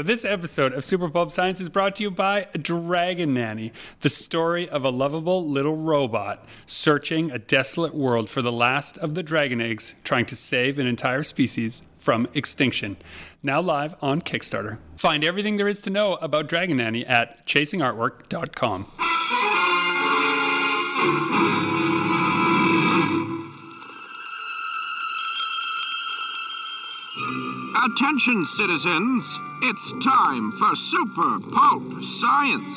This episode of Super Pulp Science is brought to you by Dragon Nanny, the story of a lovable little robot searching a desolate world for the last of the dragon eggs, trying to save an entire species from extinction. Now live on Kickstarter. Find everything there is to know about Dragon Nanny at chasingartwork.com. Attention, citizens. It's time for Super Pulp Science.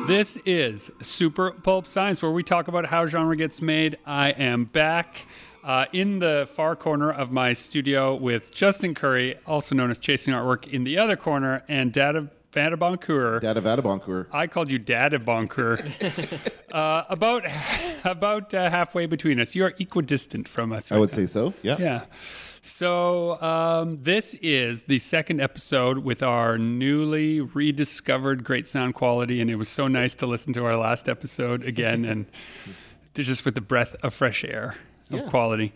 This is Super Pulp Science, where we talk about how genre gets made. I am back in the far corner of my studio with Justin Curry, also known as Chasing Artwork, in the other corner, and Vadeboncoeur. Vadeboncoeur. I called you Vadeboncoeur. About halfway between us. You are equidistant from us. I would say so. Yeah. Yeah. So this is the second episode with our newly rediscovered great sound quality, and it was so nice to listen to our last episode again, and just with the breath of fresh air of quality.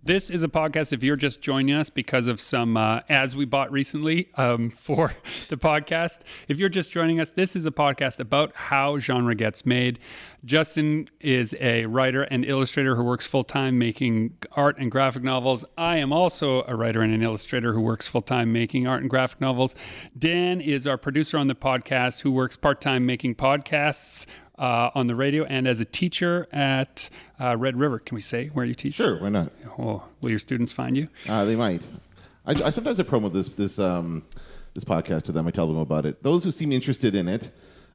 This is a podcast, if you're just joining us because of some ads we bought recently for the podcast. If you're just joining us, this is a podcast about how genre gets made. Justin is a writer and illustrator who works full-time making art and graphic novels. I am also a writer and an illustrator who works full-time making art and graphic novels. Dan is our producer on the podcast who works part-time making podcasts on the radio and as a teacher at Red River. Can we say where you teach? Sure, why not? Oh, will your students find you? They might. I sometimes promote this podcast to them. I tell them about it. Those who seem interested in it,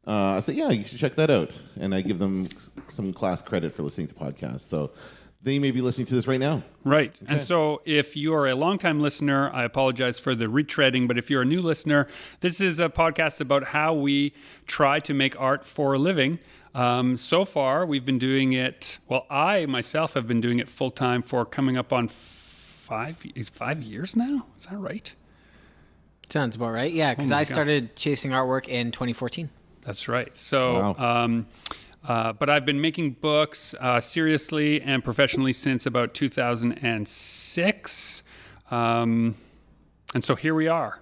I say, yeah, you should check that out. And I give them some class credit for listening to podcasts. So they may be listening to this right now. Right. Okay. And so if you are a longtime listener, I apologize for the retreading, but if you're a new listener, this is a podcast about how we try to make art for a living. So far, we've been doing it, well, I myself have been doing it full-time for coming up on 5 years now. Is that right? Sounds about right. Yeah, because I started Chasing Artwork in 2014. That's right. So, wow. But I've been making books seriously and professionally since about 2006. And so here we are.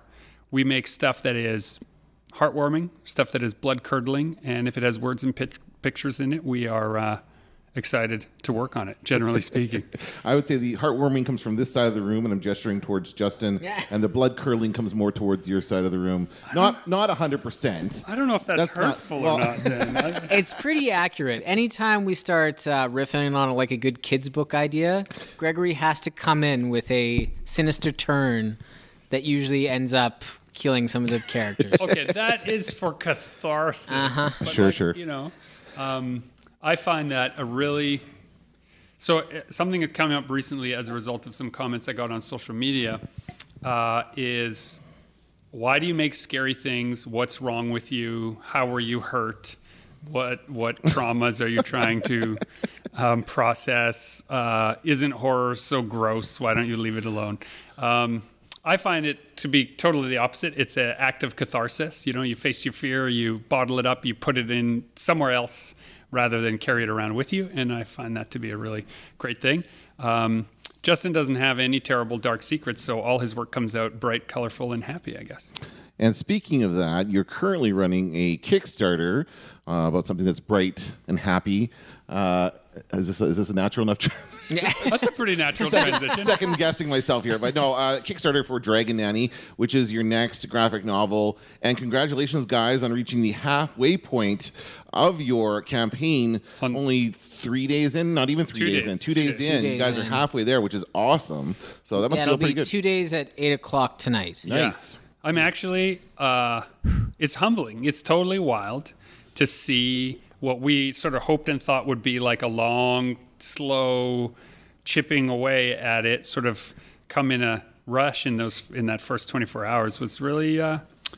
We make stuff that is heartwarming, stuff that is blood-curdling, and if it has words and pictures in it, we are excited to work on it, generally speaking. I would say the heartwarming comes from this side of the room, and I'm gesturing towards Justin, and the blood-curdling comes more towards your side of the room. Not 100%. I don't know if that's hurtful or not, Dan. It's pretty accurate. Anytime we start riffing on like a good kid's book idea, Gregory has to come in with a sinister turn that usually ends up killing some of the characters. Okay, that is for catharsis. Uh-huh. Sure. You know, I find that a really... So something that's coming up recently as a result of some comments I got on social media is, why do you make scary things? What's wrong with you? How were you hurt? What traumas are you trying to process? Isn't horror so gross? Why don't you leave it alone? I find it to be totally the opposite. It's an act of catharsis. You know, you face your fear, you bottle it up, you put it in somewhere else rather than carry it around with you. And I find that to be a really great thing. Justin doesn't have any terrible dark secrets, so all his work comes out bright, colorful, and happy, I guess. And speaking of that, you're currently running a Kickstarter about something that's bright and happy. Is this a natural enough That's a pretty natural transition. Second guessing myself here, but no, Kickstarter for Dragon Nanny, which is your next graphic novel. And congratulations, guys, on reaching the halfway point of your campaign. Only 3 days in, not even 3 days in. 2 days in. You guys are halfway there, which is awesome. So that must feel pretty good. 2 days at 8 o'clock tonight. Nice. Yeah. I'm actually, it's humbling. It's totally wild to see what we sort of hoped and thought would be like a long, slow chipping away at it, sort of come in a rush in that first 24 hours was really,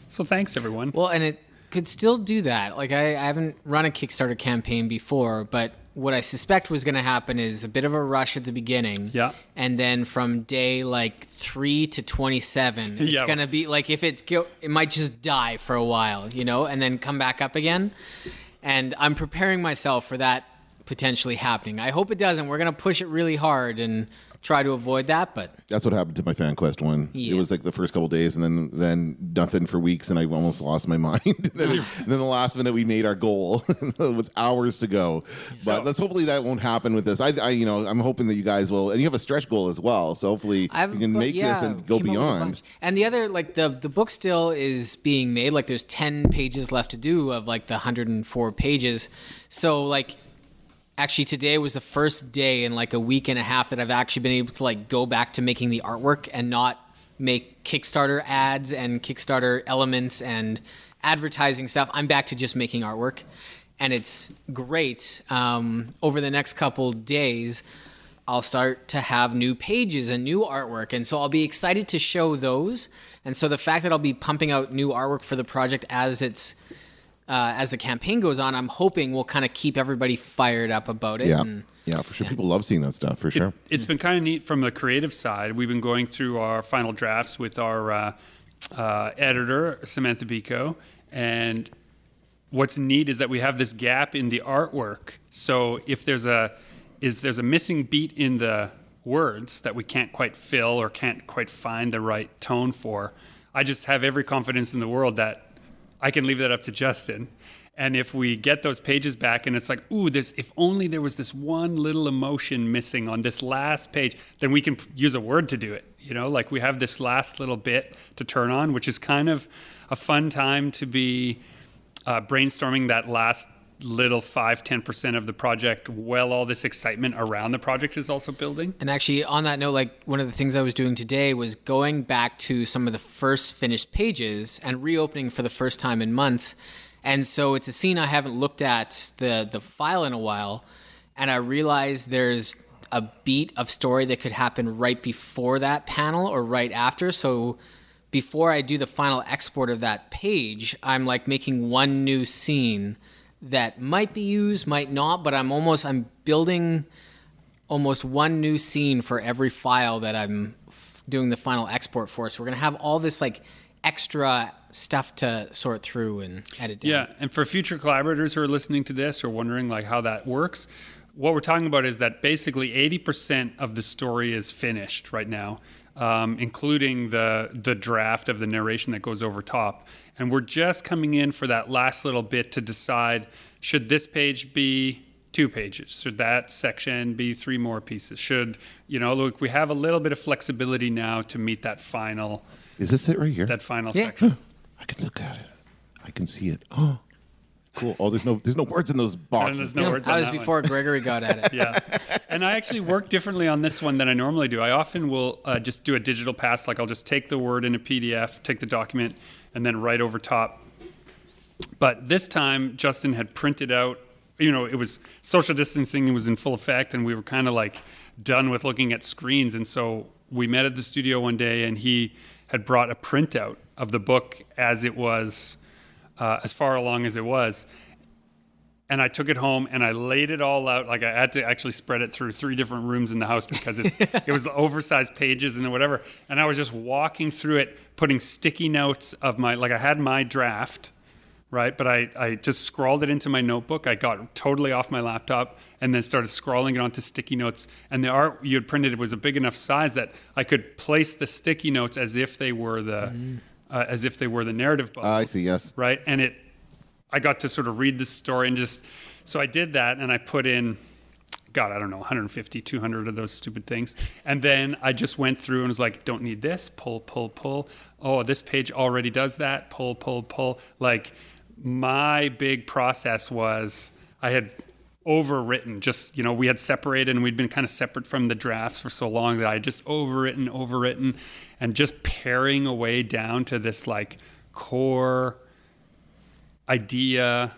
so thanks everyone. Well, and it could still do that. Like I haven't run a Kickstarter campaign before, but what I suspect was going to happen is a bit of a rush at the beginning. Yeah. And then from day like 3 to 27, it's going to be like it might just die for a while, you know, and then come back up again. And I'm preparing myself for that potentially happening. I hope it doesn't. We're going to push it really hard and try to avoid that, but That's what happened to my FanQuest one. Yeah. It was like the first couple days, and then nothing for weeks, and I almost lost my mind. and then the last minute, we made our goal with hours to go. But let's hopefully that won't happen with this. I'm hoping that you guys will, and you have a stretch goal as well. So hopefully you can make this and go came up with a beyond. bunch. And the other, like the book still is being made. Like there's 10 pages left to do of like the 104 pages. So like. Actually, today was the first day in like a week and a half that I've actually been able to like go back to making the artwork and not make Kickstarter ads and Kickstarter elements and advertising stuff. I'm back to just making artwork, and it's great. Over the next couple days, I'll start to have new pages and new artwork, and so I'll be excited to show those. And so the fact that I'll be pumping out new artwork for the project as the campaign goes on, I'm hoping will kind of keep everybody fired up about it. Yeah, And for sure. People love seeing that stuff, for sure. It's been kind of neat from the creative side. We've been going through our final drafts with our editor, Samantha Bico, and what's neat is that we have this gap in the artwork. So if there's a missing beat in the words that we can't quite fill or can't quite find the right tone for, I just have every confidence in the world that I can leave that up to Justin. And if we get those pages back and it's like, ooh, if only there was this one little emotion missing on this last page, then we can use a word to do it. Like we have this last little bit to turn on, which is kind of a fun time to be brainstorming that last little 5-10% of the project while all this excitement around the project is also building. And actually, on that note, like one of the things I was doing today was going back to some of the first finished pages and reopening for the first time in months. And so it's a scene I haven't looked at the file in a while, and I realized there's a beat of story that could happen right before that panel or right after. So before I do the final export of that page, I'm like making one new scene that might be used, might not, but I'm building almost one new scene for every file that I'm doing the final export for. So we're going to have all this like extra stuff to sort through and edit down. Yeah, and for future collaborators who are listening to this or wondering like how that works, what we're talking about is that basically 80% of the story is finished right now, including the draft of the narration that goes over top. And we're just coming in for that last little bit to decide, should this page be 2 pages? Should that section be 3 more pieces? Look, we have a little bit of flexibility now to meet that final. Is this it right here? That final section. I can look at it. I can see it. Oh, cool. Oh, there's no words in those boxes. There's no words on That was that before one. Gregory got at it. Yeah. And I actually work differently on this one than I normally do. I often will just do a digital pass. Like I'll just take the word in a PDF, take the document, and then write over top. But this time, Justin had printed out, it was social distancing, it was in full effect, and we were kind of like done with looking at screens. And so we met at the studio one day, and he had brought a printout of the book as it was, as far along as it was. And I took it home and I laid it all out. Like I had to actually spread it through 3 different rooms in the house because it was oversized pages and then whatever. And I was just walking through it, putting sticky notes of I had my draft, right? But I just scrawled it into my notebook. I got totally off my laptop and then started scrawling it onto sticky notes. And the art you had printed was a big enough size that I could place the sticky notes as if they were the narrative bubbles. I see, yes. Right? And I got to sort of read the story and so I did that and I put in, God, I don't know, 150, 200 of those stupid things. And then I just went through and was like, don't need this, pull, pull, pull. Oh, this page already does that, pull, pull, pull. Like my big process was I had overwritten, we had separated and we'd been kind of separate from the drafts for so long that I just overwritten and just paring away down to this like core idea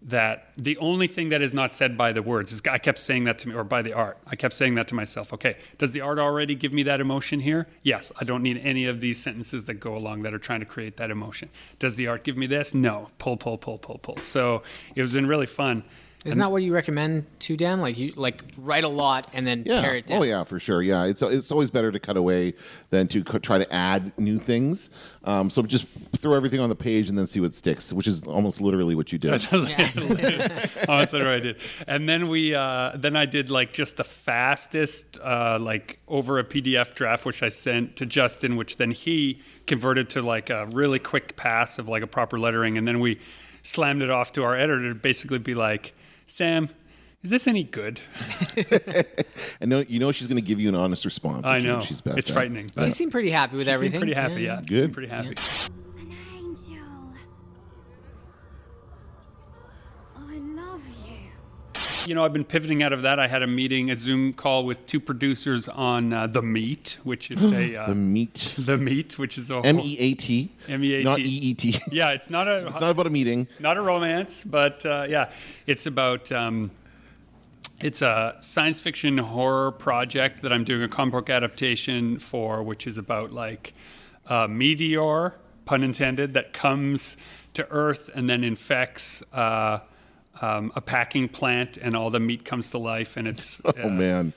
that the only thing that is not said by the words is, I kept saying that to me, or by the art. I kept saying that to myself. Okay, does the art already give me that emotion here? Yes, I don't need any of these sentences that go along that are trying to create that emotion. Does the art give me this? No. Pull, pull, pull, pull, pull. So it was been really fun. Isn't that what you recommend too, Dan? Like you write a lot and then pare it down. Oh yeah, for sure. Yeah, it's always better to cut away than to try to add new things. So just throw everything on the page and then see what sticks, which is almost literally what you did. Almost literally I did. And then then I did like just the fastest, like over a PDF draft, which I sent to Justin, which then he converted to like a really quick pass of like a proper lettering, and then we slammed it off to our editor to basically be like, Sam, is this any good? And you know she's going to give you an honest response. I know. She's best it's at. frightening. She seemed pretty happy with everything. Pretty happy, yeah. She Good. seemed pretty happy. An angel. I love you. You know, I've been pivoting out of that. I had a Zoom call with two producers on The Meat, which is The Meat. The Meat, which is a MEAT. MEAT. Not EET. Yeah, it's not about a meeting. Not a romance, but yeah, it's about it's a science fiction horror project that I'm doing a comic book adaptation for, which is about like a meteor, pun intended, that comes to Earth and then infects a packing plant, and all the meat comes to life, and it's Oh man.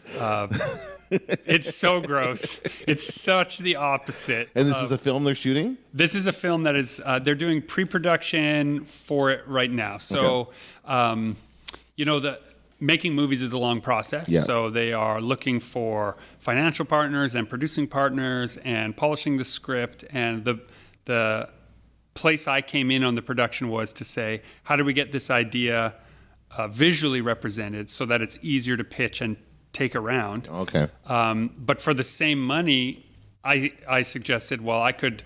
it's so gross. It's such the opposite. And this is a film they're shooting? This is a film that is they're doing pre-production for it right now. So, you know, the making movies is a long process. Yeah. So they are looking for financial partners and producing partners and polishing the script. And the place I came in on the production was to say, how do we get this idea visually represented so that it's easier to pitch and take around? Okay. But for the same money, I suggested, well, I could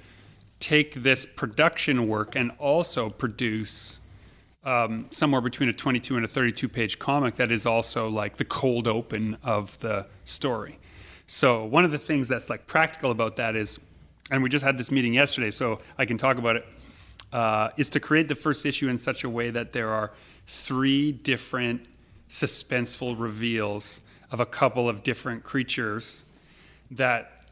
take this production work and also produce somewhere between a 22 and a 32 page comic that is also like the cold open of the story. So one of the things that's like practical about that is, and we just had this meeting yesterday, so I can talk about it, is to create the first issue in such a way that there are 3 different suspenseful reveals of a couple of different creatures that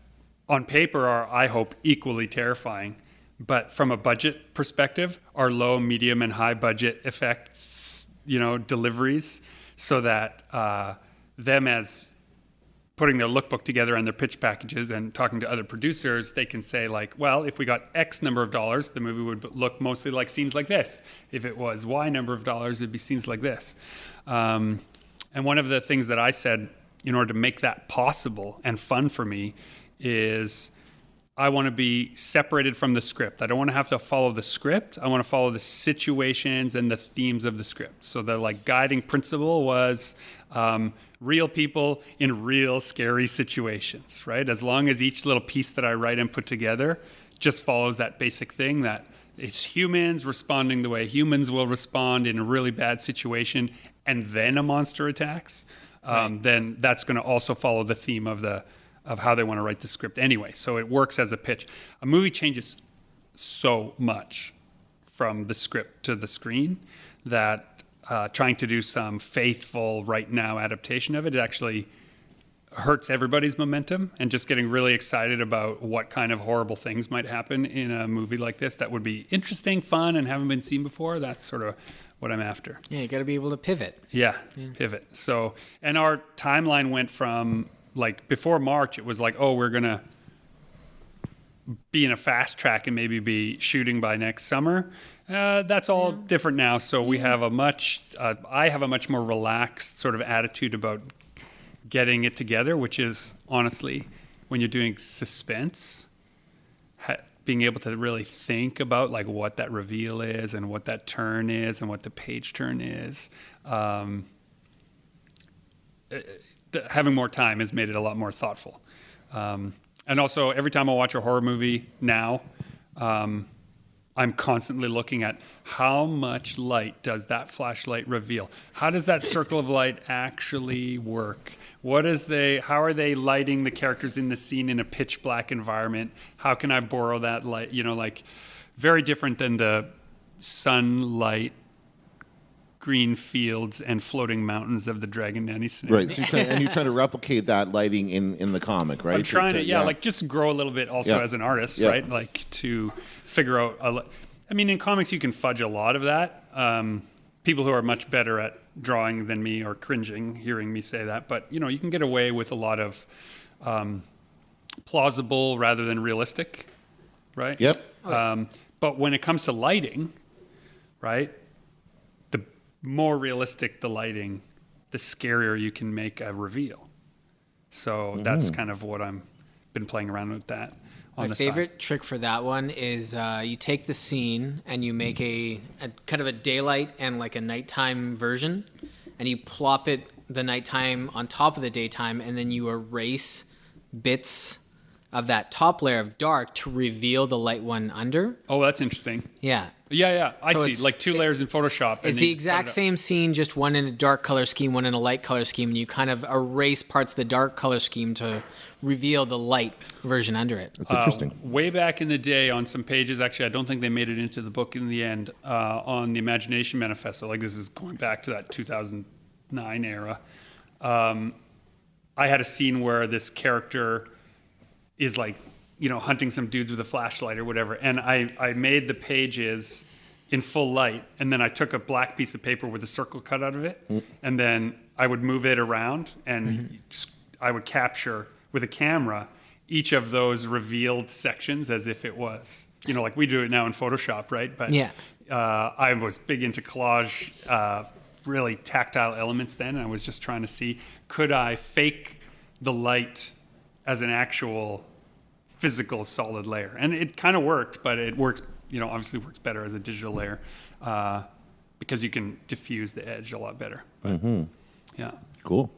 on paper are, I hope, equally terrifying, but from a budget perspective are low, medium, and high budget effects, you know, deliveries, so that them as putting their lookbook together and their pitch packages and talking to other producers, they can say like, well, if we got X number of dollars, the movie would look mostly like scenes like this. If it was Y number of dollars, it'd be scenes like this. And one of the things that I said in order to make that possible and fun for me is I want to be separated from the script. I don't want to have to follow the script. I want to follow the situations and the themes of the script. So the like guiding principle was real people in real scary situations, right? As long as each little piece that I write and put together just follows that basic thing that it's humans responding the way humans will respond in a really bad situation, and then a monster attacks, then that's going to also follow the theme of how they want to write the script anyway. So it works as a pitch. A movie changes so much from the script to the screen that trying to do some faithful right now adaptation of it actually hurts everybody's momentum, and just getting really excited about what kind of horrible things might happen in a movie like this that would be interesting, fun, and haven't been seen before. That's sort of what I'm after. Yeah, you got to be able to pivot. Yeah, pivot. So, and our timeline went from like before March, it was like, oh, we're going to be in a fast track and maybe be shooting by next summer. That's all different now. So we have I have a much more relaxed sort of attitude about getting it together, which is honestly, when you're doing suspense, being able to really think about like what that reveal is and what that turn is and what the page turn is. Having more time has made it a lot more thoughtful. And also, every time I watch a horror movie now, I'm constantly looking at how much light does that flashlight reveal? How does that circle of light actually work? How are they lighting the characters in the scene in a pitch black environment? How can I borrow that light? You know, like very different than the sunlight, green fields and floating mountains of the Dragon Nanny scenario. Right. So you're trying to replicate that lighting in the comic, right? I'm trying to like just grow a little bit also as an artist, right? Like to figure out, I mean, in comics you can fudge a lot of that. people who are much better at drawing than me are cringing hearing me say that. But, you know, you can get away with a lot of plausible rather than realistic, right? Yep. But when it comes to lighting, right, the more realistic the lighting, the scarier you can make a reveal. So that's kind of what I'm been playing around with that. My favorite trick for that one is you take the scene and you make a kind of a daylight and like a nighttime version, and you plop the nighttime on top of the daytime, and then you erase bits of that top layer of dark to reveal the light one under. Oh, that's interesting. Yeah. Yeah. I So see. it's- Like 2 layers in Photoshop. It's the exact same scene, just one in a dark color scheme, one in a light color scheme, and you kind of erase parts of the dark color scheme to reveal the light version under it. That's interesting. Way back in the day on some pages, actually, I don't think they made it into the book in the end, on the Imagination Manifesto, like this is going back to that 2009 era, I had a scene where this character is like, you know, hunting some dudes with a flashlight or whatever. And I made the pages in full light. And then I took a black piece of paper with a circle cut out of it. And then I would move it around and I would capture with a camera each of those revealed sections as if it was, you know, like we do it now in Photoshop, right? But Yeah. I was big into collage, really tactile elements then. And I was just trying to see, could I fake the light as an actual physical solid layer? And it kind of worked, but it works, you know, obviously works better as a digital layer because you can diffuse the edge a lot better. But, yeah. Cool.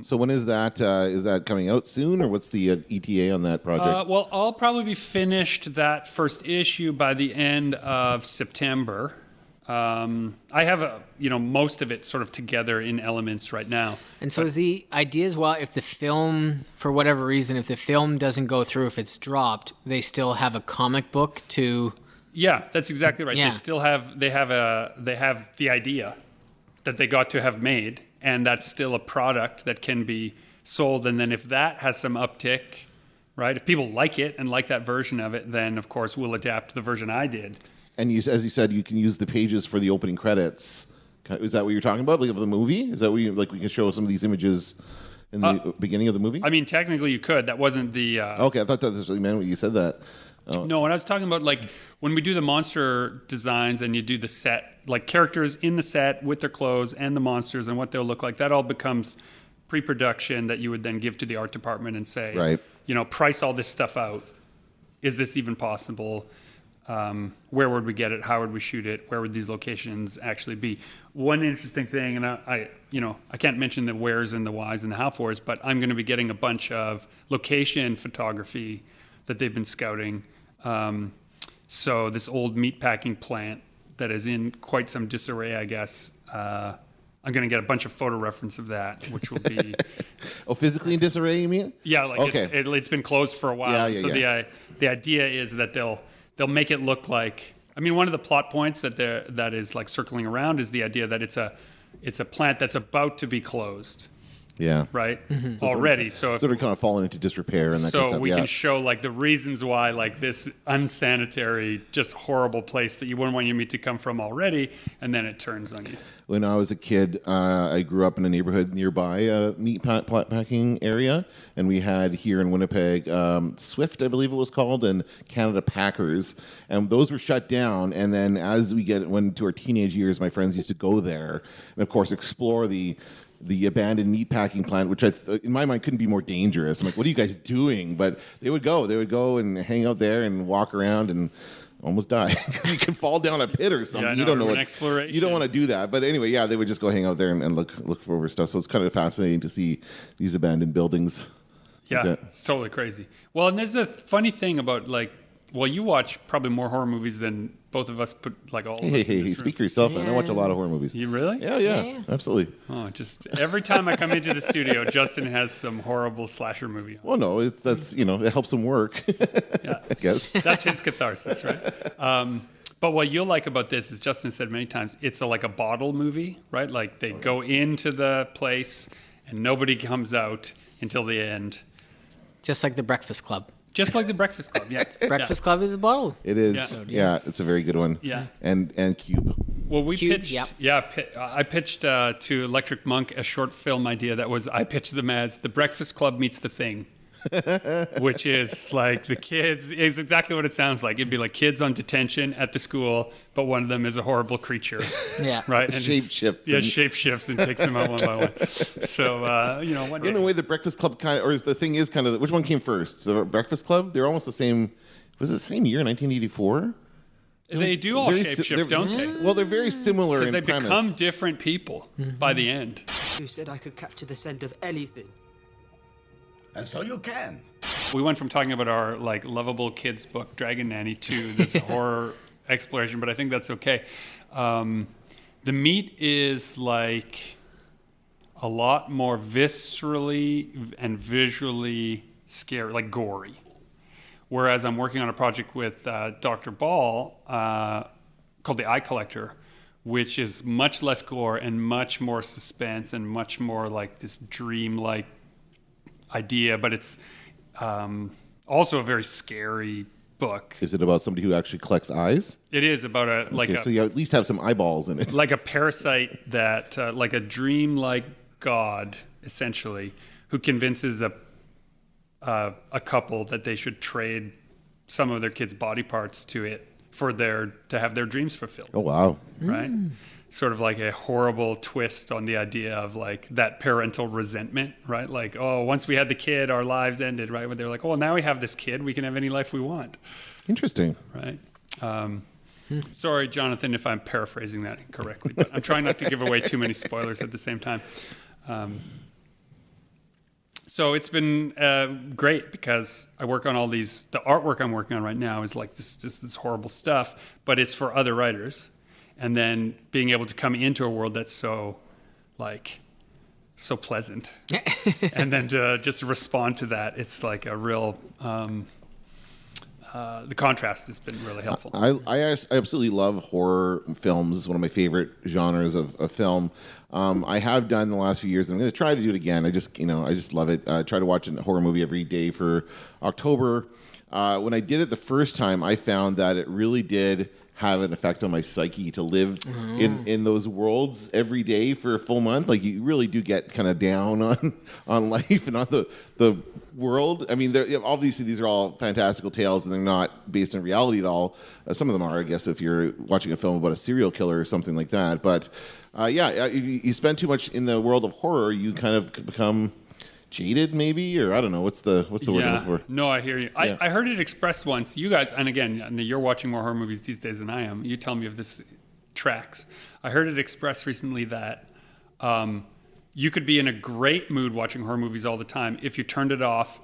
So when is that? Is that coming out soon, or what's the ETA on that project? Well, I'll probably be finished that first issue by the end of September. I have most of it sort of together in elements right now. And so is the idea as well, if the film, for whatever reason, if the film doesn't go through, if it's dropped, they still have a comic book to... Yeah, that's exactly right. Yeah. They have the idea that they got to have made, and that's still a product that can be sold. And then if that has some uptick, right, if people like it and like that version of it, then of course we'll adapt the version I did. And as you said, you can use the pages for the opening credits. Is that what you're talking about, like of the movie? Is that what we can show some of these images in the beginning of the movie? I mean, technically you could. That wasn't the... Okay, I thought that was what you meant when you said that. Oh. No, when I was talking about like when we do the monster designs and you do the set, like characters in the set with their clothes and the monsters and what they'll look like, that all becomes pre-production that you would then give to the art department and say, right, price all this stuff out. Is this even possible? Where would we get it? How would we shoot it? Where would these locations actually be? One interesting thing, and I can't mention the wheres and the whys and the how fors, but I'm going to be getting a bunch of location photography that they've been scouting. So this old meatpacking plant that is in quite some disarray, I guess. I'm going to get a bunch of photo reference of that, which will be... physically in disarray, you mean? Yeah, like okay. It's been closed for a while. The idea is that they'll make it look like... I mean, one of the plot points that is like circling around is the idea that it's a plant that's about to be closed. Yeah. Right? Mm-hmm. Already. So sort of kind of fallen into disrepair and that kind of stuff. So we can show like the reasons why like this unsanitary, just horrible place that you wouldn't want your meat to come from already, and then it turns on you. When I was a kid, I grew up in a neighborhood nearby a meat packing area, and we had here in Winnipeg Swift, I believe it was called, and Canada Packers, and those were shut down. And then as we went into our teenage years, my friends used to go there and, of course, explore the abandoned meatpacking plant, which in my mind couldn't be more dangerous. I'm like, what are you guys doing? But they would go and hang out there and walk around and almost die because you could fall down a pit or something. Yeah, you don't know what exploration. You don't want to do that. But anyway, yeah, they would just go hang out there and look for over stuff. So it's kind of fascinating to see these abandoned buildings. Yeah, like it's totally crazy. Well, and there's a funny thing about you watch probably more horror movies than both of us put all of us in this room. Speak for yourself, man. I watch a lot of horror movies. You really? Yeah, absolutely. Oh, just every time I come into the studio, Justin has some horrible slasher movie on. Well, no, it helps him work. Yeah, I guess that's his catharsis, right? But what you'll like about this is, Justin said many times, it's like a bottle movie, right? Like they go into the place and nobody comes out until the end. Just like The Breakfast Club. Just like The Breakfast Club, yeah. Breakfast Club is a bottle. It is. Yeah, it's a very good one. Yeah. And Cube. Well, we Cute, pitched. yep. Yeah, I pitched to Electric Monk a short film idea that was. I pitched them as The Breakfast Club meets The Thing, which is like the kids is exactly what it sounds like. It'd be like kids on detention at the school, but one of them is a horrible creature. Yeah. Right. And Shapeshifts. Yeah, shapeshifts and takes them out one by one. So one day. In a way, the Breakfast Club or the thing is kind of, which one came first? The Breakfast Club? They're almost the same. Was it the same year, 1984? They do all shapeshift, don't they? Well, they're very similar in Because they premise. become different people by the end. You said I could capture the scent of anything. And so you can. We went from talking about our like lovable kids book, Dragon Nanny, to this horror exploration, but I think that's okay. The meat is like a lot more viscerally and visually scary, like gory. Whereas I'm working on a project with Dr. Ball called The Eye Collector, which is much less gore and much more suspense and much more like this dream-like idea, but it's also a very scary book. Is it about somebody who actually collects eyes? It is about So you at least have some eyeballs in it. like a parasite that like a dream-like god, essentially, who convinces a couple that they should trade some of their kids' body parts to it to have their dreams fulfilled. Oh, wow. Right? Sort of like a horrible twist on the idea of like that parental resentment, right? Like, oh, once we had the kid, our lives ended, right? But they're like, oh, now we have this kid, we can have any life we want, Interesting. right? Sorry, Jonathan, if I'm paraphrasing that incorrectly, but I'm trying not to give away too many spoilers at the same time. So it's been great because I work on all these. The artwork I'm working on right now is like this horrible stuff, but it's for other writers. And then being able to come into a world that's so pleasant, and then to just respond to that, it's like a real. The contrast has been really helpful. I absolutely love horror films. It's one of my favorite genres of film. I have done the last few years, and I'm going to try to do it again. I just love it. I try to watch a horror movie every day for October. When I did it the first time, I found that it really did have an effect on my psyche to live in those worlds every day for a full month. Like you really do get kind of down on life and on the world. I mean, obviously these are all fantastical tales and they're not based on reality at all. Some of them are, I guess, if you're watching a film about a serial killer or something like that. But if you spend too much in the world of horror, you kind of become jaded, maybe, or I don't know. What's the word I'm looking for? No, I hear you. Yeah. I heard it expressed once. You guys, and again, you're watching more horror movies these days than I am. You tell me if this tracks. I heard it expressed recently that you could be in a great mood watching horror movies all the time if you turned it off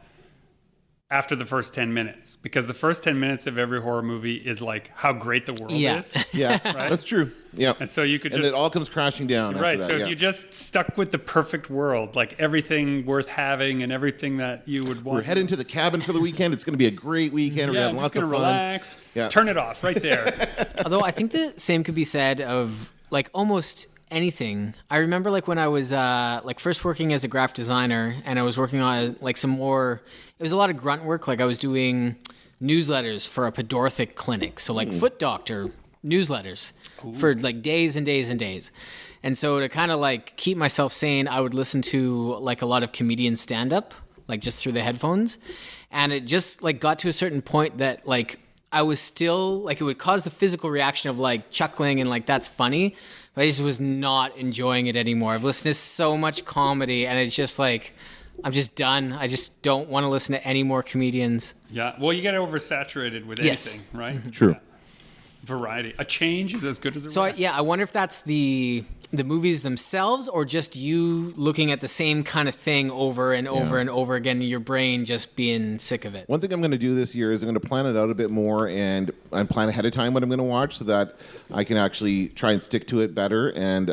after the first 10 minutes, because the first 10 minutes of every horror movie is like how great the world is. Yeah, Right? that's true. Yeah, And so you could and just it all comes crashing down. right. After that, So yeah. if you just stuck with the perfect world, like everything worth having and everything that you would want. We're heading to the cabin for the weekend. It's going to be a great weekend. We're Yeah, having I'm lots just of gonna fun. relax. Yeah. Turn it off right there. Although I think the same could be said of like almost anything. I remember like when I was like first working as a graphic designer, and I was working on like some more. It was a lot of grunt work. Like I was doing newsletters for a pedorthic clinic, so like foot doctor newsletters for like days and days and days. And so to kind of like keep myself sane, I would listen to like a lot of comedian stand-up, like just through the headphones. And it just like got to a certain point that like I was still like, it would cause the physical reaction of like chuckling and like, that's funny. But I just was not enjoying it anymore. I've listened to so much comedy and it's just like, I'm just done. I just don't want to listen to any more comedians. Yeah. Well, you get oversaturated with Yes. anything, right? True. Yeah. Variety. A change is as good as a So rest. I wonder if that's the movies themselves or just you looking at the same kind of thing over and over and over again, and your brain just being sick of it. One thing I'm going to do this year is I'm going to plan it out a bit more and plan ahead of time what I'm going to watch so that I can actually try and stick to it better. And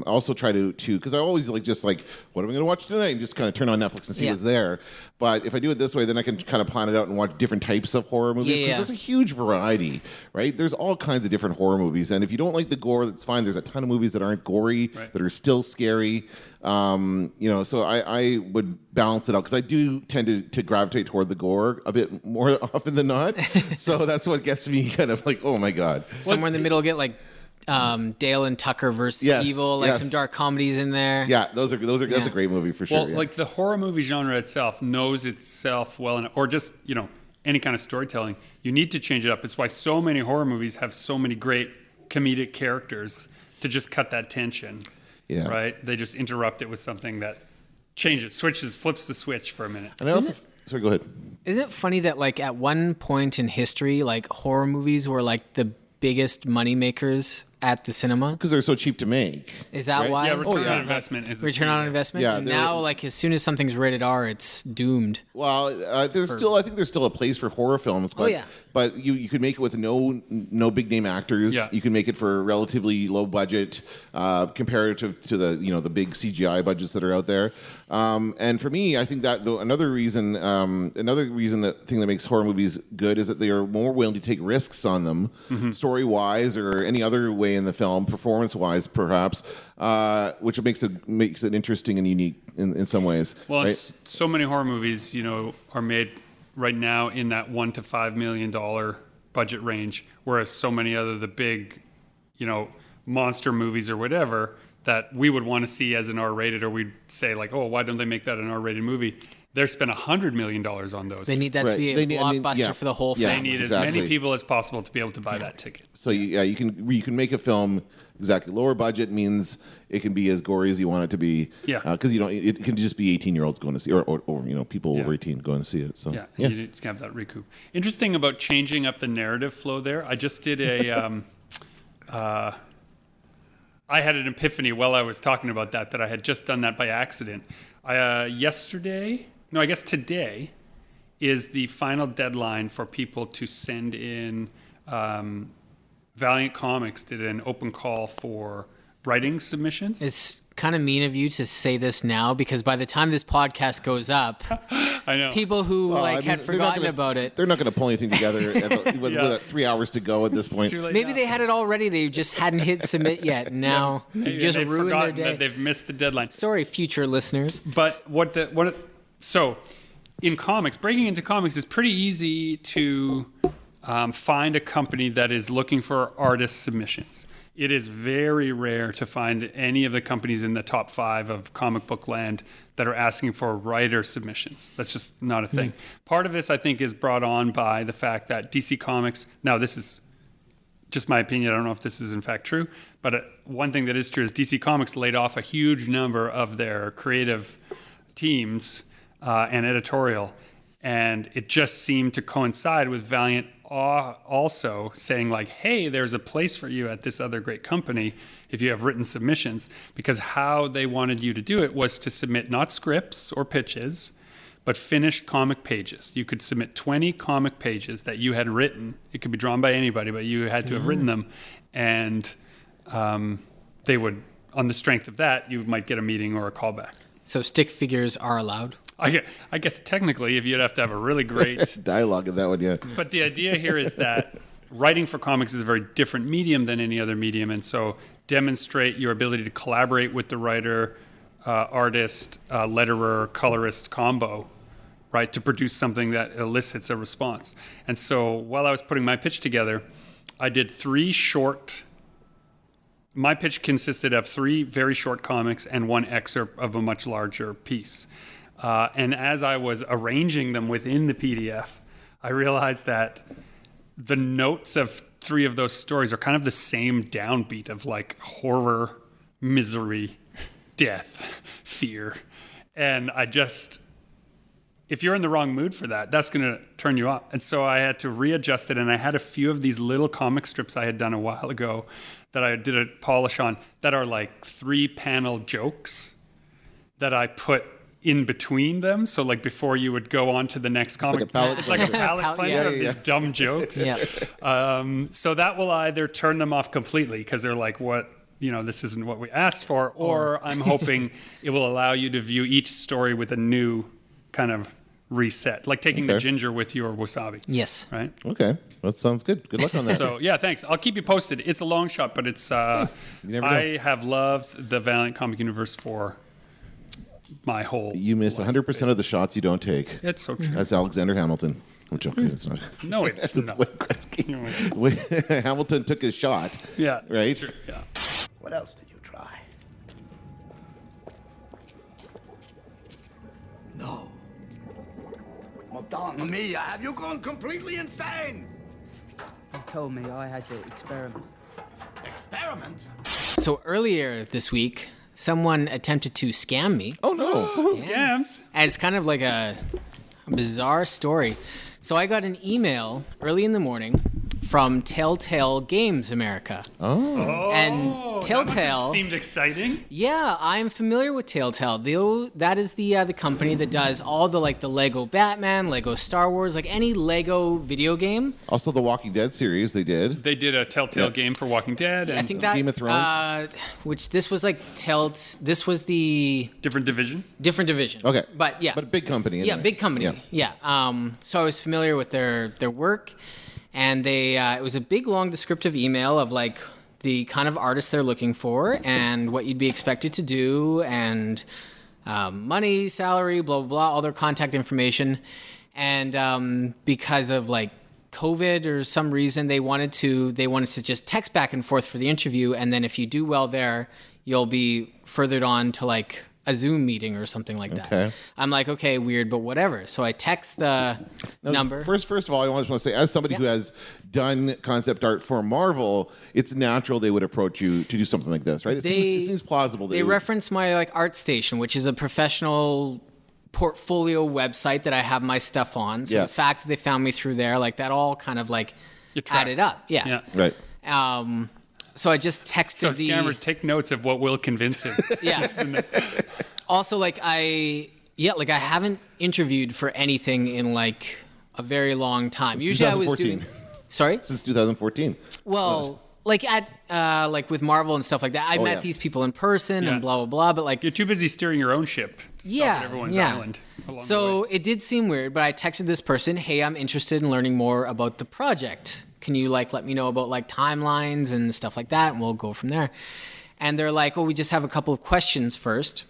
also try to because I always what am I going to watch tonight? And just kind of turn on Netflix and see what's there. But if I do it this way, then I can kind of plan it out and watch different types of horror movies because there's a huge variety, right? There's all kinds of different horror movies. And if you don't like the gore, that's fine. There's a ton of movies that aren't gory, that are still scary. So I would balance it out because I do tend to gravitate toward the gore a bit more often than not. So that's what gets me kind of like, oh my God. Somewhere in the middle, get like Dale and Tucker versus Yes, Evil, like yes. some dark comedies in there. Yeah, those are that's a great movie for sure. Well, yeah. like the horror movie genre itself knows itself well enough, or just, any kind of storytelling. You need to change it up. It's why so many horror movies have so many great comedic characters to just cut that tension. Yeah. Right? They just interrupt it with something that changes, flips the switch for a minute. And I also, sorry, go ahead. Isn't it funny that like at one point in history, like horror movies were like the biggest money makers at the cinema? Because they're so cheap to make. Is that Right? why? Yeah, return on investment is Return on investment. Yeah, and there now, was- like as soon as something's rated R, it's doomed. Well, I think there's still a place for horror films. But, yeah. But you could make it with no big name actors. Yeah. You can make it for relatively low budget, comparative to the big CGI budgets that are out there. And for me, I think that another reason that makes horror movies good is that they are more willing to take risks on them, story wise or any other way in the film, performance wise perhaps, which makes it interesting and unique in some ways. Well, right? so many horror movies, are made right now in that $1 to $5 million budget range, whereas so many the big, monster movies or whatever that we would want to see as an R-rated, or we'd say like, oh, why don't they make that an R-rated movie? They're spent $100 million on those. They need that to Right. be a They need- blockbuster for the whole Yeah. They family. need exactly. as many people as possible to be able to buy that ticket. So you can make a film exactly lower budget means it can be as gory as you want it to be. Yeah. Because it can just be 18-year-olds going to see, or people over 18 going to see it. So Yeah, you just have that recoup. Interesting about changing up the narrative flow there. I just did a. I had an epiphany while I was talking about that I had just done that by accident. Today is the final deadline for people to send in. Valiant Comics did an open call for writing submissions. It's kind of mean of you to say this now because by the time this podcast goes up, I know. people who Well, I mean, had they're not forgotten gonna- about it. They're not going to pull anything together with 3 hours to go at this point. Too late Maybe now. they had it already. They just hadn't hit submit yet. And now you've Maybe just they've ruined their forgotten day. that they've missed the deadline. Sorry, future listeners. But so in comics, breaking into comics is pretty easy to find a company that is looking for artist submissions. It is very rare to find any of the companies in the top 5 of comic book land that are asking for writer submissions. That's just not a thing. Part of this, I think, is brought on by the fact that DC Comics, now this is just my opinion, I don't know if this is in fact true, but one thing that is true is DC Comics laid off a huge number of their creative teams and editorial, and it just seemed to coincide with Valiant also saying like, hey, there's a place for you at this other great company if you have written submissions, because how they wanted you to do it was to submit not scripts or pitches, but finished comic pages. You could submit 20 comic pages that you had written. It could be drawn by anybody, but you had to have written them, and they would, on the strength of that, you might get a meeting or a callback. So stick figures are allowed. I guess technically, if you'd have to have a really great Dialogue in that one, yeah. But the idea here is that writing for comics is a very different medium than any other medium, and so demonstrate your ability to collaborate with the writer, artist, letterer, colorist combo, right, to produce something that elicits a response. And so while I was putting my pitch together, I did 3 short. My pitch consisted of 3 very short comics and 1 excerpt of a much larger piece. And as I was arranging them within the PDF, I realized that the notes of 3 of those stories are kind of the same downbeat of like horror, misery, death, fear. And if you're in the wrong mood for that, that's going to turn you off. And so I had to readjust it. And I had a few of these little comic strips I had done a while ago that I did a polish on that are like 3-panel jokes that I put in between them. So like before you would go on to the next comic. like a palate It's like a palate cleanser of yeah. these dumb jokes. Yeah. So that will either turn them off completely because they're like, what, this isn't what we asked for. Or I'm hoping it will allow you to view each story with a new kind of reset, like taking the ginger with your wasabi. Yes. Right? Okay, that sounds good. Good luck on that. So yeah, thanks. I'll keep you posted. It's a long shot, but it's never know. I have loved the Valiant comic universe for my whole You miss life, 100% of the shots you don't take. It's so true. That's Alexander Hamilton. I'm joking. It's not. No, it's not. Wayne Gretzky. Hamilton took his shot. Yeah. Right? True. Yeah. What else did you try? No. Madame mia, have you gone completely insane? They told me I had to experiment. Experiment? So earlier this week, someone attempted to scam me. Oh, no. Scams. And it's kind of like a bizarre story. So I got an email early in the morning from Telltale Games America. Oh. And That must Telltale have seemed exciting. Yeah, I'm familiar with Telltale. That is the company that does all the like the Lego Batman, Lego Star Wars, like any Lego video game. Also, the Walking Dead series they did. They did a Telltale game for Walking Dead. I And think that Game of Thrones? Which this was like this was the different division. different division. Okay. But yeah. But a big company. Yeah, anyway. big company. Yeah. So I was familiar with their work, and it was a big, long, descriptive email of like the kind of artists they're looking for and what you'd be expected to do, and money, salary, blah blah blah, all their contact information. And because of like COVID or some reason, they wanted to just text back and forth for the interview, and then if you do well there, you'll be furthered on to like a Zoom meeting or something like that. Okay. I'm like, okay, weird, but whatever. So I text the number. First of all, I just want to say, as somebody who has done concept art for Marvel, it's natural they would approach you to do something like this, right? It seems plausible. They reference my like ArtStation, which is a professional portfolio website that I have my stuff on. So Yeah. the fact that they found me through there, like that all kind of like It tracks. added up. Yeah. Yeah. Right. So I just texted So the scammers take notes of what will convince him. Yeah. Also, like I haven't interviewed for anything in like a very long time. Since Usually I was 2014. doing. Sorry. Since 2014. Well, like at like with Marvel and stuff like that, I met yeah. these people in person Yeah. and blah blah blah. But like, You're too busy steering your own ship to stop at everyone's island along the So way. it did seem weird, but I texted this person, "Hey, I'm interested in learning more about the project. Can you like let me know about like timelines and stuff like that, and we'll go from there." And they're like, "Well, we just have a couple of questions first."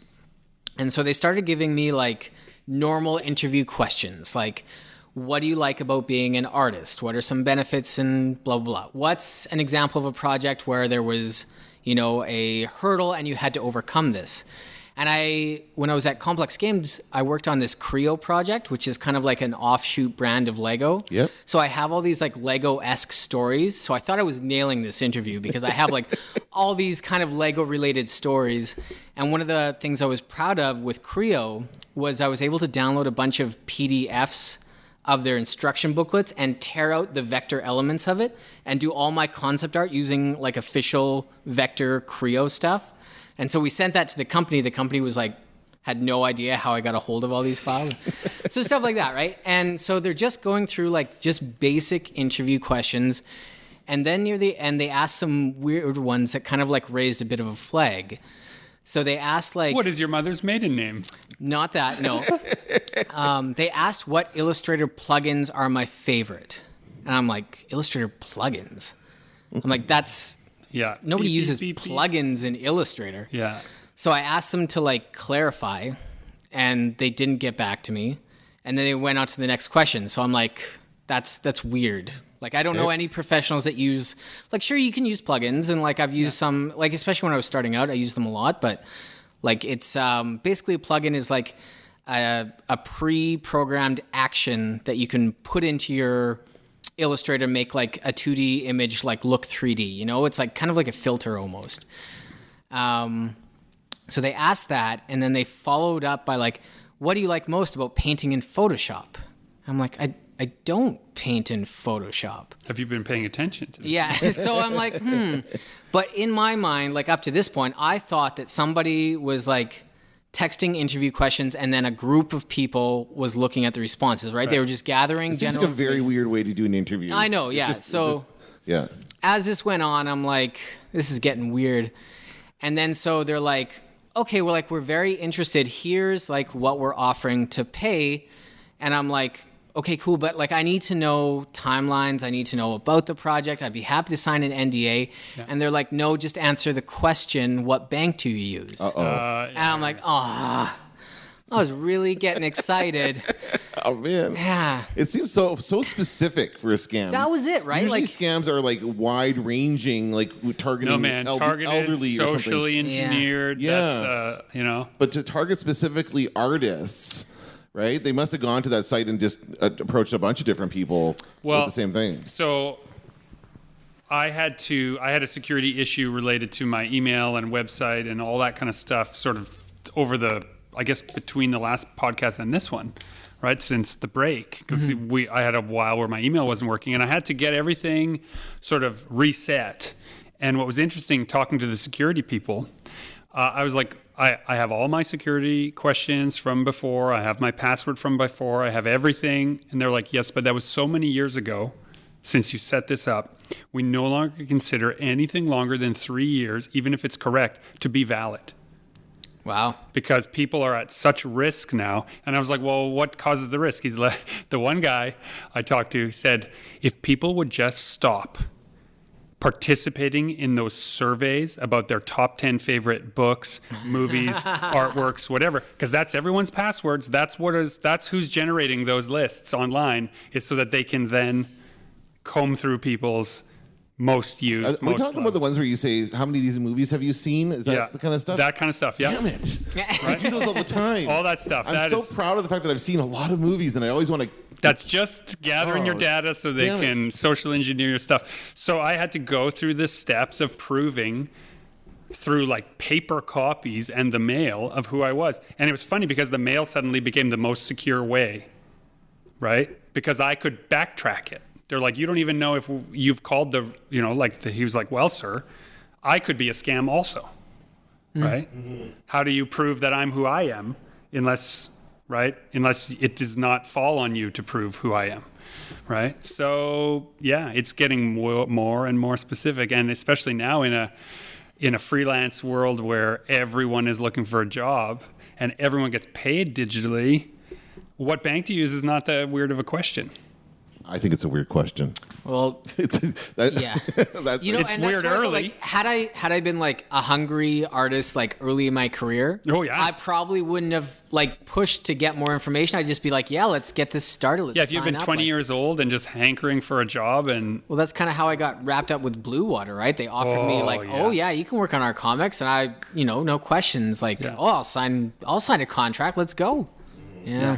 And so they started giving me like normal interview questions, like, what do you like about being an artist? What are some benefits and blah, blah, blah. What's an example of a project where there was, a hurdle and you had to overcome this? And when I was at Complex Games, I worked on this Creo project, which is kind of like an offshoot brand of Lego. Yep. So I have all these like Lego-esque stories. So I thought I was nailing this interview because I have like all these kind of Lego-related stories. And one of the things I was proud of with Creo was I was able to download a bunch of PDFs of their instruction booklets and tear out the vector elements of it and do all my concept art using like official vector Creo stuff. And so we sent that to the company. The company was like, had no idea how I got a hold of all these files. So stuff like that, right? And so they're just going through like just basic interview questions. And then near the end, they asked some weird ones that kind of like raised a bit of a flag. So they asked like... What is your mother's maiden name? Not that, no. They asked what Illustrator plugins are my favorite. And I'm like, Illustrator plugins? I'm like, that's... Yeah. Nobody Beep, uses beep, beep, beep. plugins in Illustrator. Yeah. So I asked them to like clarify, and they didn't get back to me. And then they went on to the next question. So I'm like, that's weird. Like I don't know any professionals that use like sure you can use plugins, and like I've used some, like especially when I was starting out, I used them a lot, but like it's basically a plugin is like a pre-programmed action that you can put into your Illustrator, make like a 2D image like look 3D, it's like kind of like a filter almost. So they asked that, and then they followed up by like, what do you like most about painting in Photoshop? I'm like, I don't paint in Photoshop. Have you been paying attention to this? Yeah, so I'm like, But in my mind, like up to this point, I thought that somebody was like texting interview questions, and then a group of people was looking at the responses, right? They were just gathering It seems general like a very weird way to do an interview. I know, yeah. Yeah. As this went on, I'm like, this is getting weird. And then so they're like, okay, well, like, we're very interested. Here's like what we're offering to pay. And I'm like, okay, cool. But like, I need to know timelines. I need to know about the project. I'd be happy to sign an NDA. Yeah. And they're like, no, just answer the question. What bank do you use? Uh-oh. And I'm like, I was really getting excited. Oh man. Yeah. It seems so specific for a scam. That was it, right? Usually Like- scams are like wide ranging, like targeting No, man, targeted, elderly or something. socially engineered. Yeah. That's the, you know. But to target specifically artists, right? They must have gone to that site and just approached a bunch of different people with the same thing. So I had a security issue related to my email and website and all that kind of stuff sort of over between the last podcast and this one, right? Since the break, because I had a while where my email wasn't working and I had to get everything sort of reset. And what was interesting talking to the security people, I was like, I have all my security questions from before. I have my password from before. I have everything. And they're like, yes, but that was so many years ago since you set this up. We no longer consider anything longer than 3 years, even if it's correct, to be valid. Wow. Because people are at such risk now. And I was like, well, what causes the risk? He's like, the one guy I talked to said, if people would just stop participating in those surveys about their top 10 favorite books, movies, artworks, whatever, because that's everyone's passwords. That's who's generating those lists online, is so that they can then comb through people's most used. Are we talking about the ones where you say, how many of these movies have you seen? Is that the kind of stuff? That kind of stuff, yeah. Damn it. I do those all the time. All that stuff. I'm so proud of the fact that I've seen a lot of movies and I always want to... That's just gathering your data so they can social engineer your stuff. So I had to go through the steps of proving through like paper copies and the mail of who I was. And it was funny because the mail suddenly became the most secure way, right? Because I could backtrack it. They're like, you don't even know if you've called he was like, well, sir, I could be a scam also, right? Mm-hmm. How do you prove that I'm who I am unless it does not fall on you to prove who I am, right? So, yeah, it's getting more and more specific, and especially now in a freelance world where everyone is looking for a job and everyone gets paid digitally, what bank to use is not that weird of a question. I think it's a weird question. Well, it's weird early. Like, had I been like a hungry artist like early in my career, I probably wouldn't have like pushed to get more information. I'd just be like, yeah, let's get this started. If you've been 20 years old and just hankering for a job, and well, that's kind of how I got wrapped up with Blue Water, right? They offered me like, you can work on our comics, and I, no questions, like, I'll sign a contract. Let's go. Yeah.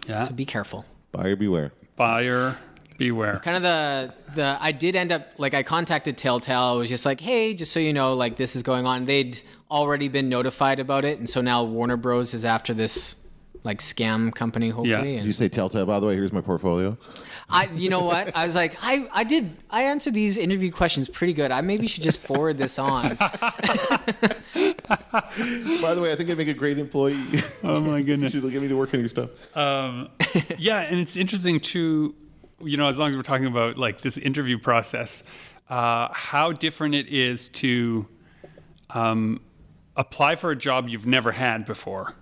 So be careful. Buyer beware. Buyer beware. Kind of I did end up, like, I contacted Telltale. I was just like, hey, just so you know, like, this is going on. They'd already been notified about it. And so now Warner Bros. Is after this, like, scam company, hopefully. Yeah. And did you say Telltale, by the way? Here's my portfolio. You know what? I was like, I answered these interview questions pretty good. I maybe should just forward this on. By the way, I think I'd make a great employee. Oh my goodness. You should get me to work on your stuff. Yeah, and it's interesting too, as long as we're talking about like this interview process, how different it is to apply for a job you've never had before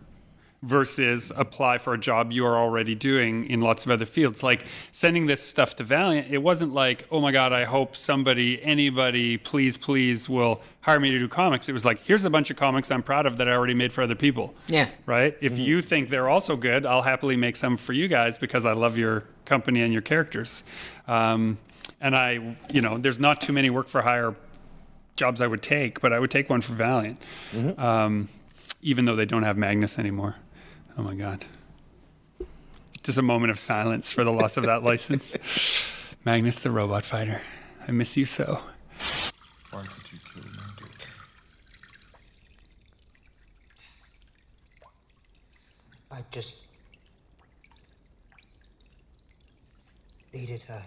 versus apply for a job you are already doing in lots of other fields. Like sending this stuff to Valiant, it wasn't like, oh my God, I hope anybody, please will hire me to do comics. It was like, here's a bunch of comics I'm proud of that I already made for other people. Yeah. Right? If you think they're also good, I'll happily make some for you guys because I love your company and your characters. And there's not too many work for hire jobs I would take, but I would take one for Valiant. Even though they don't have Magnus anymore. Oh my God. Just a moment of silence for the loss of that license. Magnus the robot fighter. I miss you so. Why did you kill my daughter? I just needed her.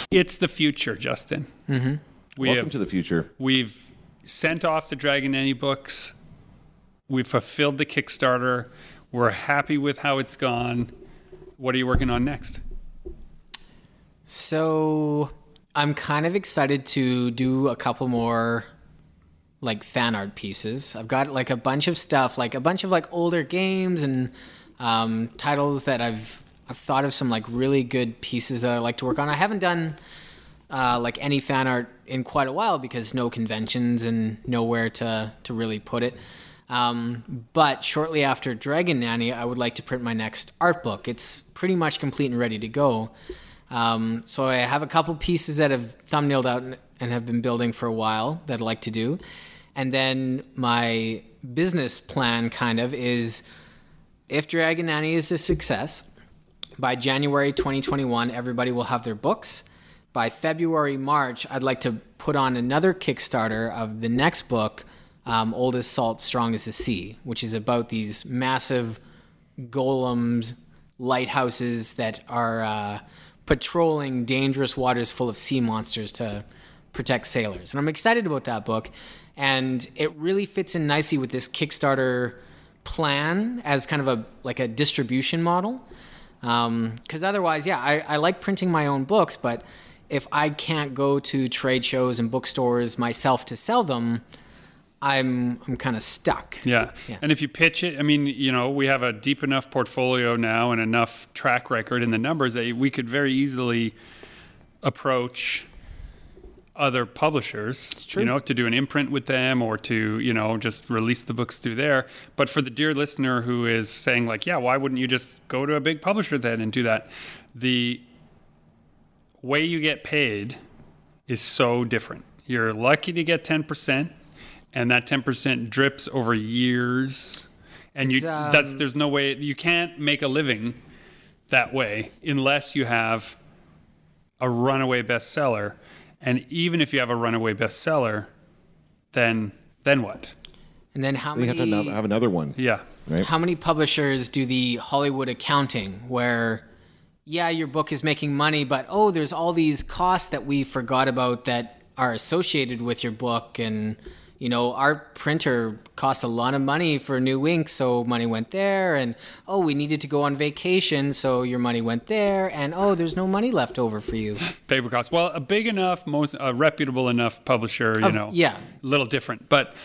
It's the future, Justin. Mm-hmm. Welcome to the future. We've sent off the Dragon Nanny books. We've fulfilled the Kickstarter. We're happy with how it's gone. What are you working on next? So I'm kind of excited to do a couple more like fan art pieces. I've got like a bunch of stuff, like a bunch of like older games and titles that I've thought of some like really good pieces that I like to work on. I haven't done like any fan art in quite a while because no conventions and nowhere to really put it. But shortly after Dragon Nanny, I would like to print my next art book. It's pretty much complete and ready to go. So I have a couple pieces that have thumbnailed out and have been building for a while that I'd like to do. And then my business plan kind of is, if Dragon Nanny is a success, by January 2021, everybody will have their books. By February, March, I'd like to put on another Kickstarter of the next book, Old as Salt, Strong as the Sea, which is about these massive golems, lighthouses that are patrolling dangerous waters full of sea monsters to protect sailors. And I'm excited about that book. And it really fits in nicely with this Kickstarter plan as kind of a distribution model. Because otherwise, I like printing my own books, but if I can't go to trade shows and bookstores myself to sell them, I'm kind of stuck. Yeah. And if you pitch it, I mean, we have a deep enough portfolio now and enough track record in the numbers that we could very easily approach other publishers, to do an imprint with them or to, just release the books through there. But for the dear listener who is saying like, yeah, why wouldn't you just go to a big publisher then and do that? The way you get paid is so different. You're lucky to get 10%, and that 10% drips over years. And there's no way, you can't make a living that way unless you have a runaway bestseller. And even if you have a runaway bestseller, then what? And then how many? You have to have another one. Yeah. Right? How many publishers do the Hollywood accounting where, your book is making money, but there's all these costs that we forgot about that are associated with your book, and our printer cost a lot of money for new ink, so money went there, and we needed to go on vacation, so your money went there, and there's no money left over for you. Paper costs. Well, a big enough, reputable enough publisher, a little different. But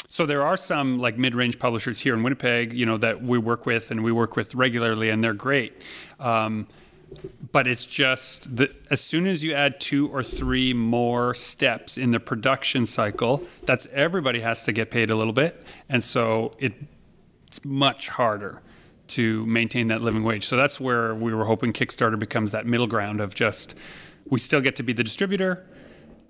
so there are some like mid-range publishers here in Winnipeg, that we work with and we work with regularly, and they're great. But it's just that as soon as you add 2 or 3 more steps in the production cycle, everybody has to get paid a little bit. And so it's much harder to maintain that living wage. So that's where we were hoping Kickstarter becomes that middle ground of just, we still get to be the distributor.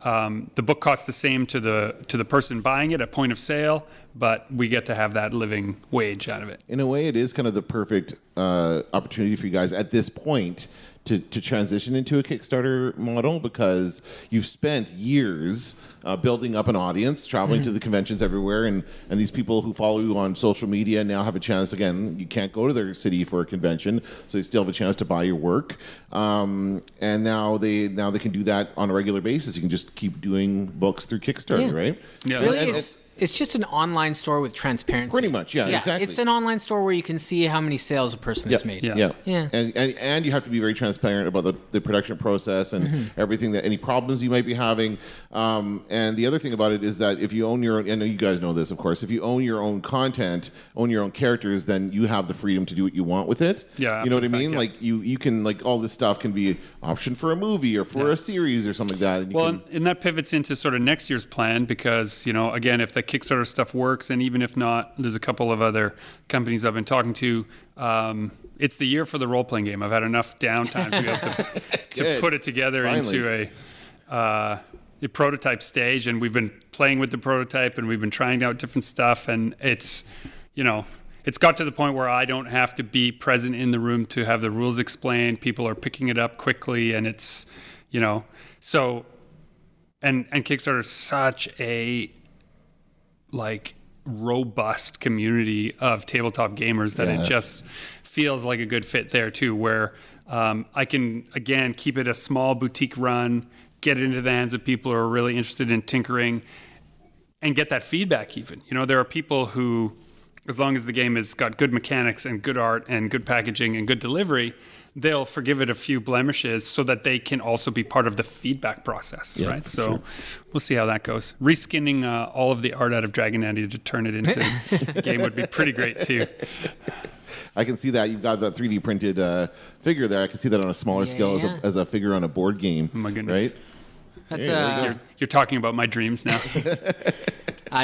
The book costs the same to the person buying it at point of sale, but we get to have that living wage out of it. In a way, it is kind of the perfect opportunity for you guys at this point to transition into a Kickstarter model, because you've spent years building up an audience, traveling to the conventions everywhere, and these people who follow you on social media now have a chance. Again, you can't go to their city for a convention, so they still have a chance to buy your work. And now they can do that on a regular basis. You can just keep doing books through Kickstarter, right? Yeah. Really, it's just an online store with transparency. Pretty much, yeah, exactly. It's an online store where you can see how many sales a person has made. Yeah. And you have to be very transparent about the production process and everything, that any problems you might be having. And the other thing about it is that if you own your own, I know you guys know this, of course, if you own your own content, own your own characters, then you have the freedom to do what you want with it. Yeah. You know what I mean? Yeah. Like you can, like, all this stuff can be optioned for a movie or for a series or something like that. And that pivots into sort of next year's plan, because, again, if the Kickstarter stuff works, and even if not, there's a couple of other companies I've been talking to. It's the year for the role-playing game. I've had enough downtime to be able to put it together into a prototype stage, and we've been playing with the prototype, and we've been trying out different stuff, and it's got to the point where I don't have to be present in the room to have the rules explained. People are picking it up quickly, and it's, so, and Kickstarter is such a robust community of tabletop gamers that it just feels like a good fit there too, where I can, again, keep it a small boutique run, get it into the hands of people who are really interested in tinkering, and get that feedback even. There are people who, as long as the game has got good mechanics and good art and good packaging and good delivery, they'll forgive it a few blemishes so that they can also be part of the feedback process, right? So we'll see how that goes. Reskinning all of the art out of Dragon Nanny to turn it into a game would be pretty great too. I can see that. You've got that 3D printed figure there. I can see that on a smaller scale as a figure on a board game. Oh my goodness. Right? That's You're talking about my dreams now.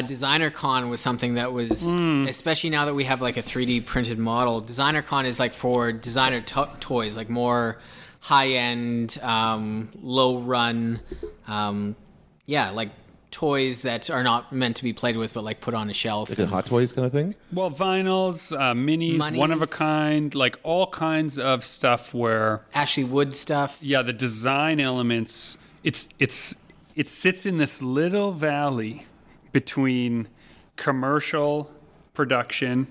Designer Con was something that was, especially now that we have like a 3D printed model. Designer Con is like for designer toys, like more high end, low run, like toys that are not meant to be played with, but like put on a shelf. Like a Hot Toys kind of thing? Well, vinyls, minis, Monies. one of a kind, like all kinds of stuff where Ashley Wood stuff. the design elements, it sits in this little valley between commercial production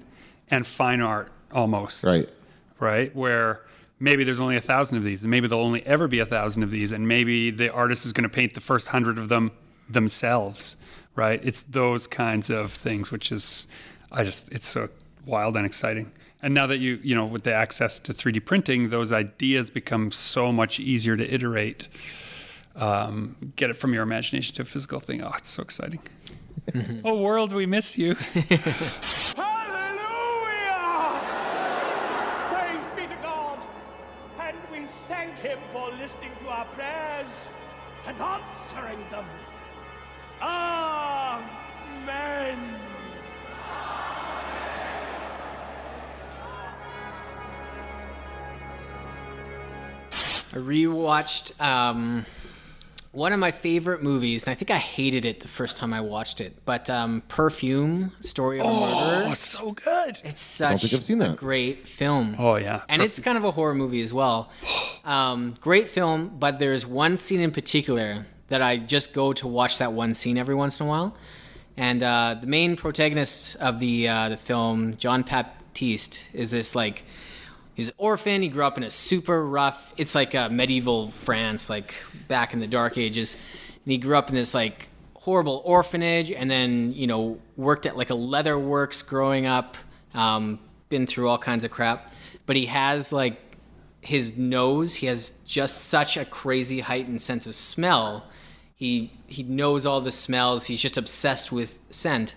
and fine art almost. Right? Where maybe there's only 1,000 of these, and maybe there'll only ever be 1,000 of these, and maybe the artist is going to paint the first 100 of them themselves, right? It's those kinds of things, which is, it's so wild and exciting. And now that you know, with the access to 3D printing, those ideas become so much easier to iterate. Get it from your imagination to a physical thing. Oh, it's so exciting. Oh, world, we miss you. Hallelujah! Praise be to God, and we thank Him for listening to our prayers and answering them. Amen. I rewatched one of my favorite movies, and I think I hated it the first time I watched it, but Perfume, Story of a Murderer. Oh, it's so good. It's such think I've seen a that. great film. Oh, yeah. And it's kind of a horror movie as well. Great film, but there's one scene in particular that I just go to watch that one scene every once in a while. And the main protagonist of the film, John Baptiste, is this like, he's an orphan. He grew up in a super rough, it's like a medieval France, like back in the Dark Ages. And he grew up in this like horrible orphanage, and then, you know, worked at like a leather works growing up, been through all kinds of crap. But he has like his nose, he has just such a crazy heightened sense of smell. He knows all the smells. He's just obsessed with scent.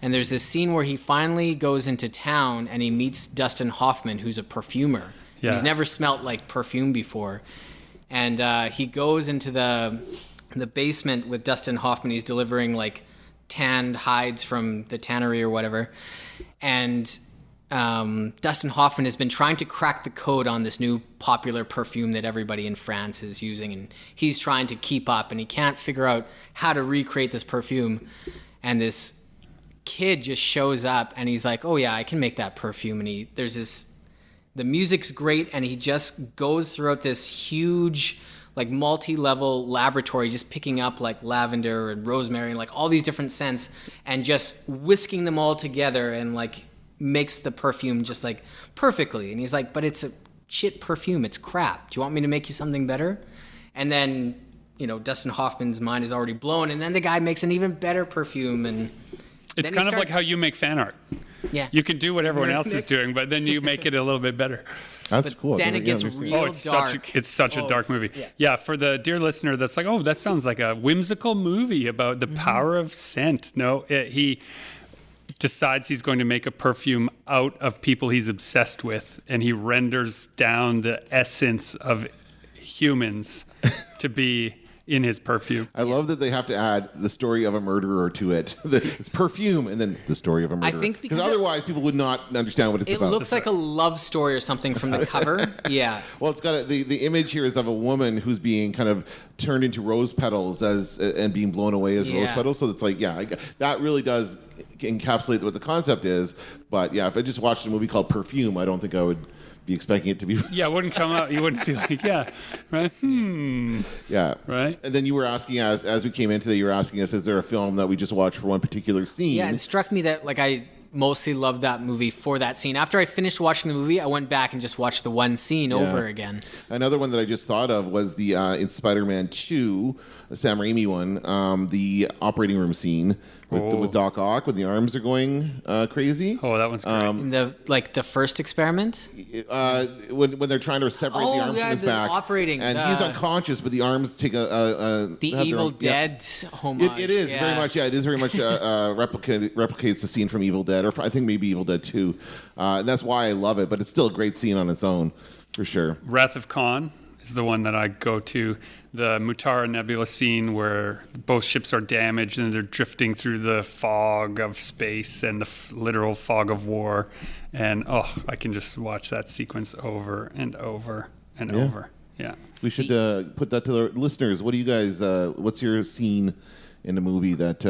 And there's this scene where he finally goes into town and he meets Dustin Hoffman, who's a perfumer. Yeah. He's never smelt like perfume before. And he goes into the basement with Dustin Hoffman. He's delivering like tanned hides from the tannery or whatever. And Dustin Hoffman has been trying to crack the code on this new popular perfume that everybody in France is using. And he's trying to keep up, and he can't figure out how to recreate this perfume. And this kid just shows up, and he's like, oh yeah, I can make that perfume. And the music's great, and he just goes throughout this huge, like multi-level laboratory, just picking up like lavender and rosemary and like all these different scents, and just whisking them all together, and like makes the perfume just like perfectly. And he's like, but it's a shit perfume, it's crap. Do you want me to make you something better? And then, you know, Dustin Hoffman's mind is already blown, and then the guy makes an even better perfume. And It's kind of like how you make fan art. Yeah. You can do what everyone else is doing, but then you make it a little bit better. That's cool. then it gets I've never seen real it. It's such a dark movie. yeah. Yeah, for the dear listener that's like, oh, that sounds like a whimsical movie about the power of scent. No, he decides he's going to make a perfume out of people he's obsessed with, and he renders down the essence of humans to be in his perfume. I love that they have to add the story of a murderer to it. It's perfume and then the story of a murderer. think because otherwise people would not understand what it's it about. looks like a love story or something from the cover. Yeah. Well, it's got the image here is of a woman who's being kind of turned into rose petals and being blown away as rose Yeah. petals. So it's like, that really does encapsulate what the concept is. But yeah, if I just watched a movie called Perfume, I don't think I would be expecting it to be. Yeah, it wouldn't come out. You wouldn't be like, yeah, right? Yeah. Right. And then you were asking us, as we came into that, you were asking us, is there a film that we just watched for one particular scene? Yeah, it struck me that like I mostly loved that movie for that scene. After I finished watching the movie, I went back and just watched the one scene over again. Another one that I just thought of was the in Spider-Man 2, the Sam Raimi one, the operating room scene with Doc Ock when the arms are going crazy. Oh, that one's great. In the first experiment. When they're trying to separate the arms from his the back, operating, and he's unconscious, but the arms take the Evil Dead homage. It is very much. Yeah, it is very much replicates the scene from Evil Dead, or I think maybe Evil Dead 2, and that's why I love it. But it's still a great scene on its own, for sure. Wrath of Khan is the one that I go to. The Mutara Nebula scene where both ships are damaged and they're drifting through the fog of space and the literal fog of war. And, I can just watch that sequence over and over and over. Yeah. We should put that to the listeners. What do you guys, what's your scene in the movie that...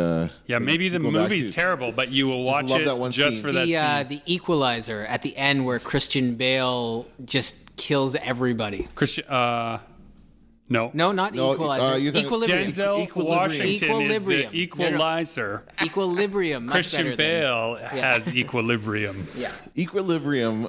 maybe the movie's terrible, but you will watch it just for that scene. The Equalizer at the end where Christian Bale just kills everybody. No, not Equalizer. Equilibrium. Denzel Washington is the Equalizer. No. Equilibrium. Much Christian Bale has Equilibrium. Yeah. Equilibrium.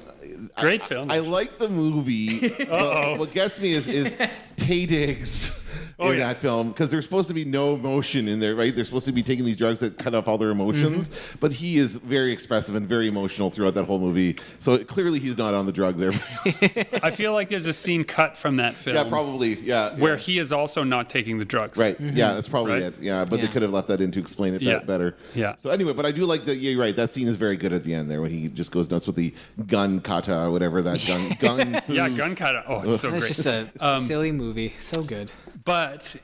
Great film. I like the movie. What gets me is Tay Diggs in that film, because there's supposed to be no emotion in there, right? They're supposed to be taking these drugs that cut off all their emotions, but he is very expressive and very emotional throughout that whole movie. So clearly he's not on the drug there. I feel like there's a scene cut from that film. Yeah, probably. Yeah. Where he is also not taking the drugs. Right. Yeah, that's probably it. Yeah, but they could have left that in to explain it better. Yeah. So anyway, but I do like that. Yeah, you're right. That scene is very good at the end there when he just goes nuts with the gun kata or whatever that gun. Yeah, gun kata. Oh, it's so great. It's just a silly movie. So good. But,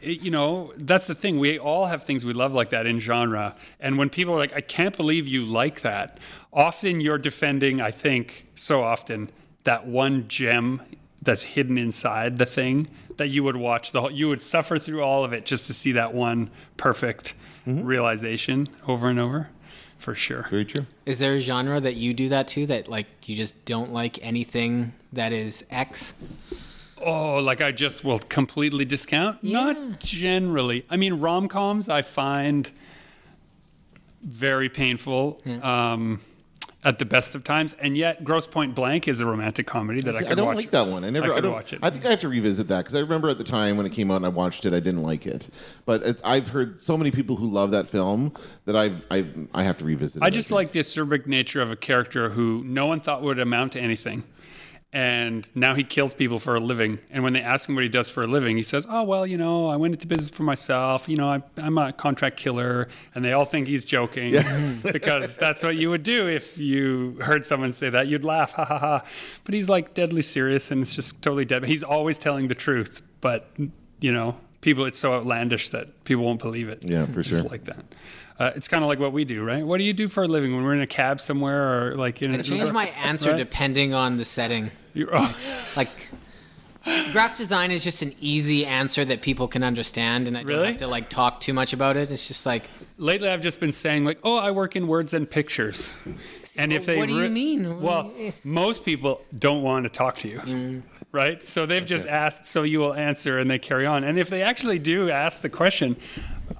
that's the thing. We all have things we love like that in genre. And when people are like, I can't believe you like that, often you're defending, I think, so often, that one gem that's hidden inside the thing that you would watch. You would suffer through all of it just to see that one perfect realization over and over. For sure. Very true. Is there a genre that you do that to, that like you just don't like anything that is X? Oh, like I just will completely discount? Yeah. Not generally. I mean, rom-coms I find very painful at the best of times, and yet Grosse Pointe Blank is a romantic comedy that I could watch. I don't like that one. I don't watch it. I think I have to revisit that, because I remember at the time when it came out and I watched it, I didn't like it. But I've heard so many people who love that film that I have to revisit it. I just like the acerbic nature of a character who no one thought would amount to anything. And now he kills people for a living. And when they ask him what he does for a living, he says, oh, well, I went into business for myself. I'm a contract killer. And they all think he's joking because that's what you would do if you heard someone say that. You'd laugh, ha, ha, ha. But he's like deadly serious, and it's just totally dead. He's always telling the truth. But, people, it's so outlandish that people won't believe it. Yeah, for sure. Just like that. It's kind of like what we do, right? What do you do for a living when we're in a cab somewhere or like in I change my answer depending on the setting. Like, graphic design is just an easy answer that people can understand, and I don't have to like talk too much about it. It's just like, lately I've just been saying like, oh, I work in words and pictures. And if they what do you mean? Well, most people don't want to talk to you. Right? So they've just asked, so you will answer, and they carry on. And if they actually do ask the question,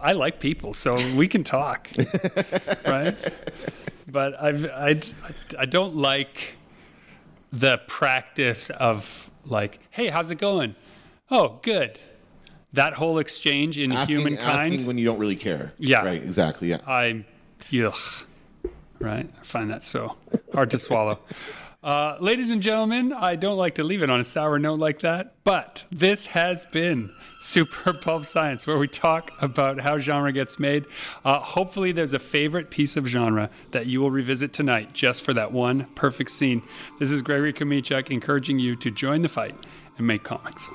I like people, so we can talk. Right? But I don't like the practice of like, hey, how's it going? Oh, good. That whole exchange in humankind. Asking when you don't really care. Yeah. Right, exactly, yeah. Right? I find that so hard to swallow. Ladies and gentlemen, I don't like to leave it on a sour note like that, but this has been Super Pulp Science, where we talk about how genre gets made. Hopefully there's a favorite piece of genre that you will revisit tonight just for that one perfect scene. This is Gregory Komichuk encouraging you to join the fight and make comics.